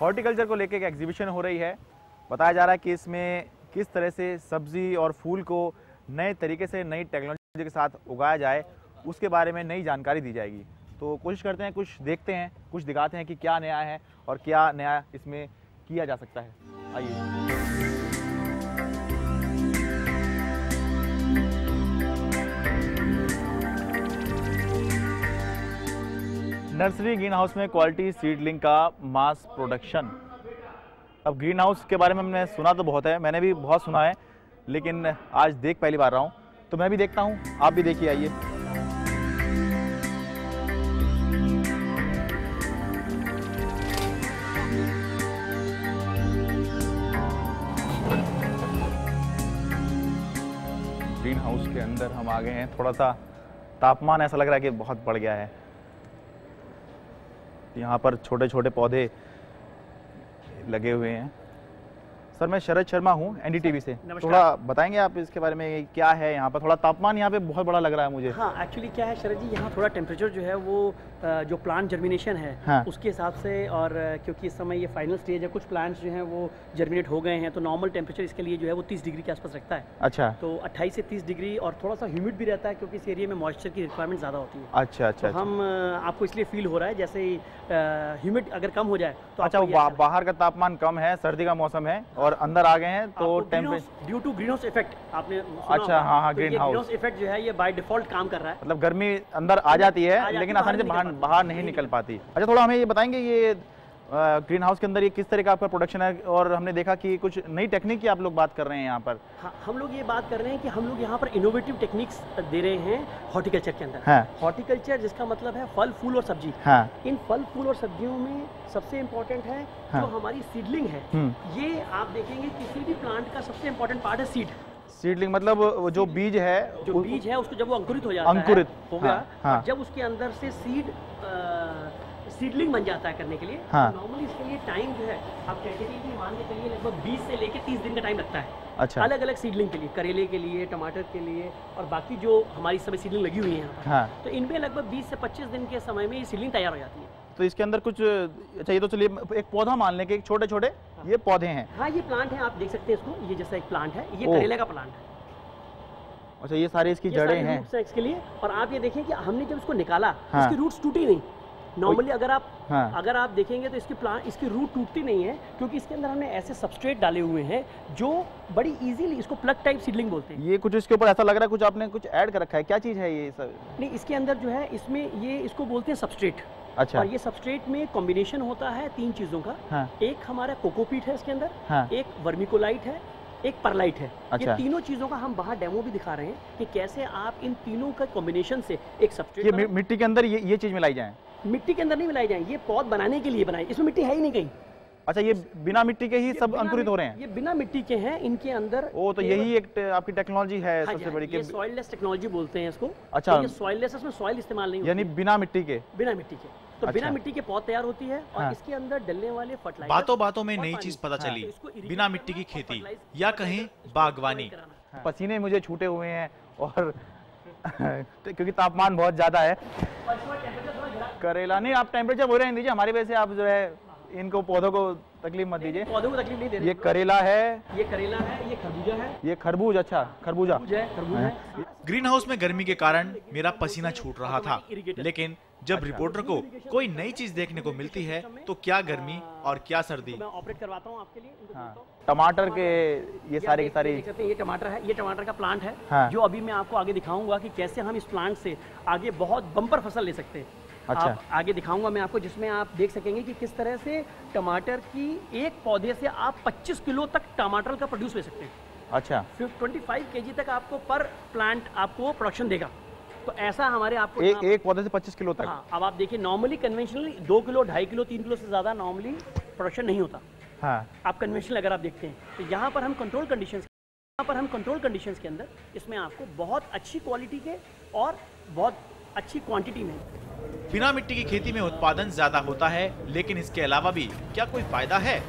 Horticulture को लेकर एक एग्जीबिशन हो रही है। बताया जा रहा है कि इसमें किस तरह से सब्जी और फूल को नए तरीके से नई टेक्नोलॉजी के साथ उगाया जाए, उसके बारे में नई जानकारी दी जाएगी। तो कोशिश करते हैं, कुछ देखते हैं, कुछ दिखाते हैं कि क्या नया है और क्या नया इसमें किया जा सकता है। आइए। नर्सरी ग्रीन हाउस में क्वालिटी सीडलिंग का मास प्रोडक्शन। अब ग्रीन हाउस के बारे में हमने सुना तो बहुत है, मैंने भी बहुत सुना है, लेकिन आज देख पहली बार रहा हूँ, तो मैं भी देखता हूँ, आप भी देखिए। आइए। ग्रीन हाउस के अंदर हम आ गए हैं। थोड़ा सा तापमान ऐसा लग रहा है कि बहुत बढ़ गया है। यहाँ पर छोटे छोटे पौधे लगे हुए हैं। सर, मैं शरद शर्मा हूँ एनडीटीवी से। थोड़ा बताएंगे आप इसके बारे में, क्या है यहाँ पर? थोड़ा तापमान यहाँ पे बहुत बड़ा लग रहा है मुझे। हाँ, एक्चुअली क्या है शरद जी, यहाँ थोड़ा टेम्परेचर जो है वो जो प्लांट जर्मिनेशन है हाँ। उसके हिसाब से, और क्योंकि इस समय ये फाइनल स्टेज है, कुछ प्लांट्स जो हैं वो जर्मिनेट हो गए हैं, तो नॉर्मल टेम्परेचर इसके लिए जो है वो 30 डिग्री के आसपास रखता है। अच्छा। तो 28 से 30 डिग्री, और थोड़ा सा ह्यूमिड भी रहता है क्योंकि इस एरिया में मॉइस्चर की रिक्वायरमेंट ज़्यादा होती है। अच्छा अच्छा। तो हम आपको इसलिए फील हो रहा है जैसे ह्यूमिड अगर कम हो जाए तो। अच्छा, बाहर का तापमान कम है, सर्दी का मौसम है और अंदर आ गए हैं तो temperature due to greenhouse effect आपने सुना। अच्छा, हाँ हाँ, ग्रीन हाउस इफेक्ट जो है ये बाय डिफॉल्ट काम कर रहा है। मतलब गर्मी अंदर आ जाती है लेकिन आसानी से बाहर नहीं निकल पाती। अच्छा, थोड़ा हमें ये बताएंगे, ये ग्रीन हाउस के अंदर ये किस तरह का आपका प्रोडक्शन है? और हमने देखा कि कुछ नई टेक्निक की आप लोग बात कर रहे हैं यहाँ पर। हाँ, हम लोग ये बात कर रहे हैं कि हम लोग यहाँ पर इनोवेटिव टेक्निक्स दे रहे हैं हॉर्टिकल्चर के अंदर। हाँ। हॉर्टिकल्चर जिसका मतलब है फल फूल और सब्जी। हाँ। इन फल फूल और सब्जियों में सबसे इम्पोर्टेंट है हाँ। जो हमारी सीडलिंग है। ये आप देखेंगे किसी भी प्लांट का सबसे इम्पोर्टेंट पार्ट है सीड। सीडलिंग मतलब जो बीज है, उसको जब वो अंकुरित हो जाता है, हो गया, हाँ। जब उसके अंदर से सीडलिंग बन जाता है करने के लिए, हाँ। नॉर्मली इसके लिए टाइम जो है आप टेंटेटिवली मान के चलिए लगभग 20 से लेकर 30 दिन का टाइम लगता है। अच्छा। अलग अलग सीडलिंग के लिए, करेले के लिए, टमाटर के लिए, और बाकी जो हमारी सब सीडलिंग लगी हुई है यहाँ पर, हाँ। तो इनमें लगभग 20 से 25 दिन के समय में ये सीडलिंग तैयार हो जाती है। तो इसके अंदर कुछ, अच्छा, ये तो चलिए एक पौधा मान लें कि एक छोटे छोटे हाँ। ये पौधे हैं। हाँ, ये प्लांट है, आप देख सकते हैं इसको, ये जैसा एक प्लांट है, ये करेले का प्लांट है। अच्छा, ये सारी इसकी जड़ें हैं इसके लिए। और आप ये देखें कि हमने जब इसको निकाला, हाँ। इसकी रूट्स टूटी नहीं। नॉर्मली अगर आप देखेंगे तो इसकी रूट टूटती नहीं है, क्योंकि इसके अंदर हमने ऐसे सबस्ट्रेट डाले हुए हैं जो बड़ी इजीली, इसको प्लग टाइप सीडलिंग बोलते हैं। ये कुछ इसके ऊपर ऐसा लग रहा है कुछ आपने कुछ ऐड कर रखा है, क्या चीज है ये सब? नहीं, इसके अंदर जो है इसमें ये इसको बोलते हैं सबस्ट्रेट। अच्छा। और ये सबस्ट्रेट में कॉम्बिनेशन होता है 3 चीजों का। हाँ। एक हमारा कोकोपीट है इसके अंदर, हाँ। एक वर्मिकोलाइट है, एक परलाइट है। अच्छा। ये तीनों चीजों का हम बाहर डेमो भी दिखा रहे हैं कि कैसे आप इन तीनों का कॉम्बिनेशन से एक सबस्ट्रेट, ये मिट्टी के अंदर ये चीज मिलाई जाए। मिट्टी के अंदर नहीं मिलाई जाए, ये पौध बनाने के लिए बनाए, इसमें मिट्टी है ही नहीं कहीं। अच्छा, ये बिना मिट्टी के ही सब अंकुरित हो रहे हैं? ये बिना मिट्टी के हैं, इनके अंदर। ओ, तो यही एक आपकी टेक्नोलॉजी है सबसे बड़ी, ये सॉइललेस टेक्नोलॉजी बोलते हैं इसको। अच्छा। ये सॉइललेस, इसमें सॉइल इस्तेमाल नहीं, यानी बिना मिट्टी के। बिना मिट्टी के, तो अच्छा। बिना मिट्टी के पौध तैयार होती है, और हाँ। इसके अंदर डलने वाले फर्टिलाइजर। बातों बातों में नई चीज पता चली, बिना मिट्टी की खेती या कहीं बागवानी। पसीने मुझे छूटे हुए हैं और क्योंकि तापमान बहुत ज्यादा है। करेला नहीं, आप टेम्परेचर बोल रहे दीजिए, हमारी वजह से आप जो है इनको पौधों को तकलीफ मत दीजिए। पौधों को तकलीफ नहीं दे रहे। ये करेला है, ये करेला है, ये खरबूजा है, ये खरबूज। अच्छा, खरबूजा है। ग्रीन हाउस में गर्मी के कारण मेरा पसीना छूट रहा था, लेकिन जब रिपोर्टर को कोई नई चीज देखने को मिलती है तो क्या गर्मी और क्या सर्दी। मैं ऑपरेट करवाता हूं आपके लिए। हाँ। टमाटर के ये सारे के सारे, ये टमाटर है, ये टमाटर का प्लांट है। हाँ। जो अभी मैं आपको आगे दिखाऊंगा कि कैसे हम इस प्लांट से आगे बहुत बम्पर फसल ले सकते हैं। अच्छा। आप आगे दिखाऊंगा मैं आपको, जिसमें आप देख सकेंगे कि किस तरह से टमाटर की एक पौधे से आप 25 किलो तक टमाटर का प्रोड्यूस ले सकते हैं। अच्छा। 25 kg तक आपको पर प्लांट आपको प्रोडक्शन देगा। तो ऐसा हमारे आपको एक पौधे से 25 किलो तक। हाँ। अब आप देखिए, normally conventionally 2 kilo, 2.5 kilo, 3 kilo से ज्यादा नॉर्मली प्रोडक्शन नहीं होता। हाँ। आप कन्वेंशनल अगर आप देखते हैं तो यहाँ पर हम कंट्रोल कंडीशंस के अंदर इसमें आपको बहुत अच्छी क्वालिटी के और बहुत अच्छी क्वांटिटी में। बिना मिट्टी की खेती में उत्पादन ज्यादा होता है, लेकिन इसके अलावा भी क्या कोई फायदा है?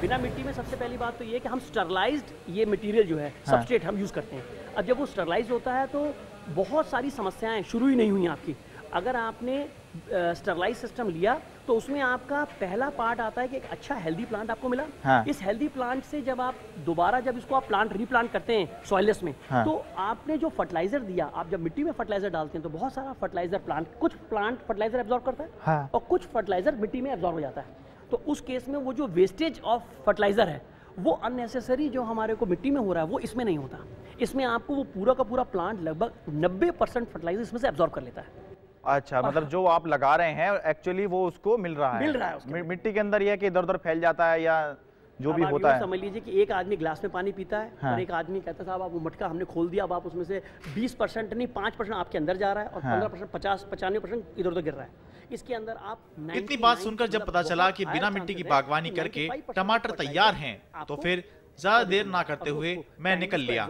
बिना मिट्टी में सबसे पहली बात तो ये कि हम स्टरलाइज्ड ये मटेरियल जो है, हाँ। सबस्ट्रेट हम यूज करते हैं। अब जब वो स्टरलाइज होता है तो बहुत सारी समस्याएं शुरू ही नहीं हुई आपकी। अगर आपने स्टरलाइज सिस्टम लिया तो उसमें आपका पहला पार्ट आता है कि एक अच्छा हेल्दी प्लांट आपको मिला। हाँ। इस हेल्दी प्लांट से जब आप दोबारा जब इसको आप प्लांट रीप्लांट करते हैं सॉइललेस में, हाँ। तो आपने जो फर्टिलाइजर दिया, आप जब मिट्टी में फर्टिलाइजर डालते हैं तो बहुत सारा फर्टिलाइजर कुछ प्लांट फर्टिलाइजर एब्जॉर्ब करता है, हाँ। और कुछ फर्टिलाइजर मिट्टी में एब्जॉर्ब हो जाता है। तो उस केस में वो जो वेस्टेज ऑफ फर्टिलाइजर है वो अननेसेसरी जो हमारे को मिट्टी में हो रहा है वो इसमें नहीं होता। इसमें आपको वो पूरा का पूरा प्लांट लगभग 90% फर्टिलाइजर इसमें से एब्जॉर्ब कर लेता है। अच्छा, मतलब जो आप लगा रहे हैं एक्चुअली वो उसको मिल रहा है मिट्टी के अंदर, ये कि इधर उधर फैल जाता है या जो भी होता है। समझ लीजिए कि एक आदमी ग्लास में पानी पीता है, हाँ। और एक आदमी कहता है साहब आप वो मटका हमने खोल दिया, अब आप उसमें से 20% नहीं 5% आपके अंदर जा रहा है और 15% 50-95% इधर उधर गिर रहा है। इसके अंदर आप इतनी बात सुनकर जब पता चला कि बिना मिट्टी की बागवानी करके टमाटर तैयार हैं, तो फिर ज्यादा देर ना करते हुए मैं निकल लिया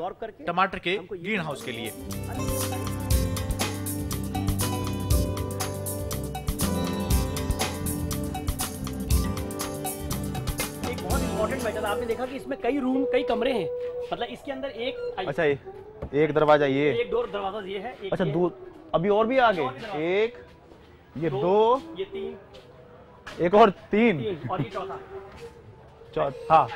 टमाटर के ग्रीन हाउस के लिए। एक बहुत इंपॉर्टेंट मैटर, आपने देखा कि इसमें कई रूम, कई कमरे हैं, मतलब इसके अंदर एक, अच्छा एक दरवाजा, ये एक डोर दरवाजा ये है, अच्छा दो, अभी और भी आगे, एक, ये दो, ये तीन, एक और तीन और ये चौथा। हाँ।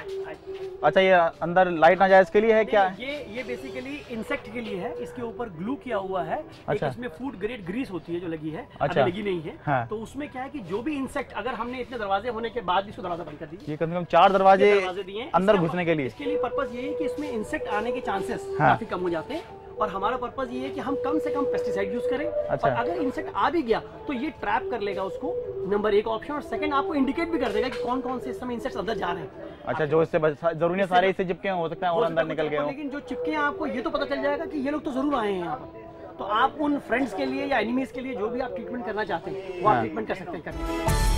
अच्छा, ये अंदर लाइट ना जाए इसके लिए है क्या? ये बेसिकली इंसेक्ट के लिए है, इसके ऊपर ग्लू किया हुआ है। अच्छा। इसमें फूड ग्रेड ग्रीस होती है जो लगी है, अच्छा। अभी लगी नहीं है। हाँ। तो उसमें क्या है कि जो भी इंसेक्ट, अगर हमने इतने दरवाजे होने के बाद भी इसको दरवाजा बंद कर दी, ये कम से कम 4 दरवाजे दिए अंदर घुसने के लिए। इसके लिए पर्पज ये है कि इसमें इंसेक्ट आने के चांसेस हाँ। काफी कम हो जाते हैं, और हमारा पर्पज ये है कि हम कम से कम पेस्टिसाइड यूज करें। अच्छा। और अगर इंसेक्ट आ भी गया तो ये ट्रैप कर लेगा उसको, नंबर 1 ऑप्शन, और सेकंड आपको इंडिकेट भी कर देगा कि कौन कौन से इस समय इंसेक्ट्स अंदर जा रहे हैं। अच्छा, जो इससे जरूरी नहीं सारे इससे चिपके हो सकता है और अंदर निकल गए हो, लेकिन जो चिपके हैं आपको ये तो पता चल जाएगा कि ये लोग तो जरूर आए हैं यहाँ पर। तो आप उन फ्रेंड्स के लिए या एनिमीज के लिए जो भी आप ट्रीटमेंट करना चाहते हैं वो आप ट्रीटमेंट कर सकते हैं करने के लिए।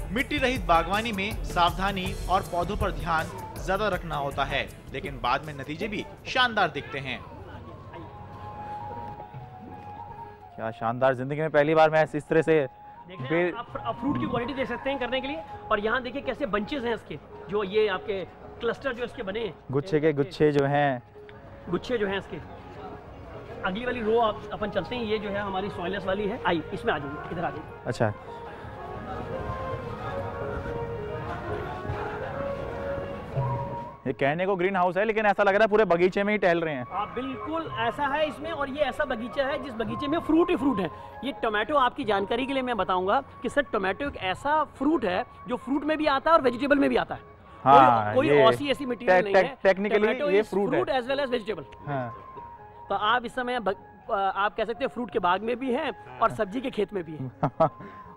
मिट्टी रहित बागवानी में सावधानी और पौधों पर ध्यान ज्यादा रखना होता है, लेकिन बाद में नतीजे भी शानदार दिखते हैं। क्या शानदार, जिंदगी में पहली बार मैं इस तरह से आप फ्रूट की क्वालिटी देख सकते हैं करने के लिए। और यहाँ देखिए कैसे बंचेस हैं इसके, जो ये आपके क्लस्टर जो इसके बने हैं, गुच्छे के गुच्छे जो हैं, गुच्छे जो हैं इसके। अगली वाली रो आप अपन चलते हैं, ये जो है हमारी सॉइललेस वाली है। आई इसमें आ जाइए, इधर आ जाइए। अच्छा, ये कहने को ग्रीन हाउस है लेकिन ऐसा लग रहा है पूरे बगीचे में ही टहल रहे हैं। आप बिल्कुल ऐसा है इसमें, और ये ऐसा बगीचा है जिस बगीचे में फ्रूट ही फ्रूट है। ये टोमेटो, आपकी जानकारी के लिए मैं बताऊंगा कि सर टोमेटो एक ऐसा फ्रूट है जो फ्रूट में भी आता है और वेजिटेबल में भी आता है। हाँ, कोई ऐसी मटेरियल नहीं है, टेक्निकली ये fruit as well as vegetable. तो आप इस समय आप कह सकते हैं फ्रूट के बाग में भी हैं और सब्जी के खेत में भी है।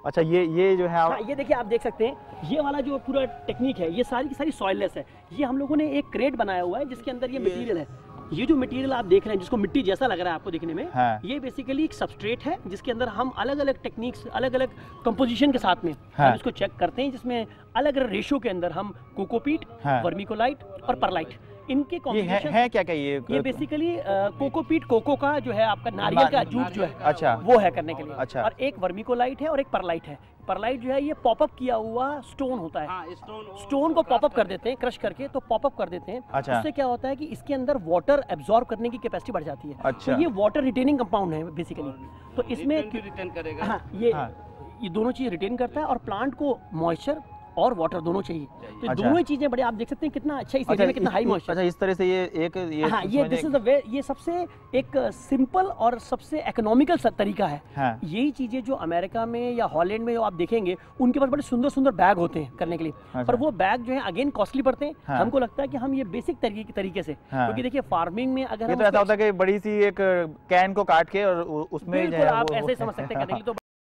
अच्छा, ये जो है हाँ, ये देखिए आप देख सकते हैं, ये वाला जो पूरा टेक्निक है ये सारी की सारी सॉइललेस है। ये हम लोगों ने एक क्रेट बनाया हुआ है जिसके अंदर ये मटेरियल है। ये जो मटेरियल आप देख रहे हैं जिसको मिट्टी जैसा लग रहा है आपको देखने में, हाँ। ये बेसिकली एक सबस्ट्रेट है जिसके अंदर हम अलग अलग टेक्निक्स, अलग अलग कंपोजिशन के साथ में हाँ। हम इसको चेक करते हैं, जिसमें अलग अलग रेशियो के अंदर हम कोकोपीट, हाँ। वर्मिकोलाइट और परलाइट, इनके कॉम्बिनेशन है क्या ये बेसिकली कोकोपीट, कोको का जो है आपका नारियल का जूट जो है, अच्छा, वो है करने के लिए। अच्छा। और एक वर्मिकोलाइट है और एक परलाइट है। परलाइट जो है ये पॉपअप किया हुआ स्टोन होता है। हाँ, स्टोन को पॉपअप कर देते हैं, क्रश करके तो पॉपअप कर देते हैं। अच्छा। उससे क्या होता है कि इसके अंदर वाटर एब्जॉर्ब करने की कैपेसिटी बढ़ जाती है। अच्छा। तो ये वाटर रिटेनिंग कंपाउंड है बेसिकली। तो इसमें रिटेन करेगा। हाँ, ये दोनों चीज रिटेन करता है, और प्लांट को मॉइस्चर और वाटर दोनों चाहिए। तो अच्छा। दोनों ही चीजें बड़े, आप देख सकते हैं कितना अच्छा इस एरिया में कितना हाई मॉइस्चर। अच्छा, इस तरह से ये हाँ, ये दिस इज द वे, ये सबसे एक सिंपल और सबसे इकोनॉमिकल तरीका है। हाँ। यही चीजें जो अमेरिका में या हॉलैंड में जो आप देखेंगे उनके पास बड़े सुंदर सुंदर बैग होते हैं करने के लिए। अच्छा। पर वो बैग जो है अगेन कॉस्टली पड़ते हैं। हाँ। हमको लगता है कि हम ये बेसिक तरीके से, हाँ। क्योंकि देखिए फार्मिंग में अगर ये तो ऐसा होता है कि बड़ी सी एक कैन को काट के और उसमें बिल्कुल आप ऐसे ही समझ सकते हैं करने के लिए। तो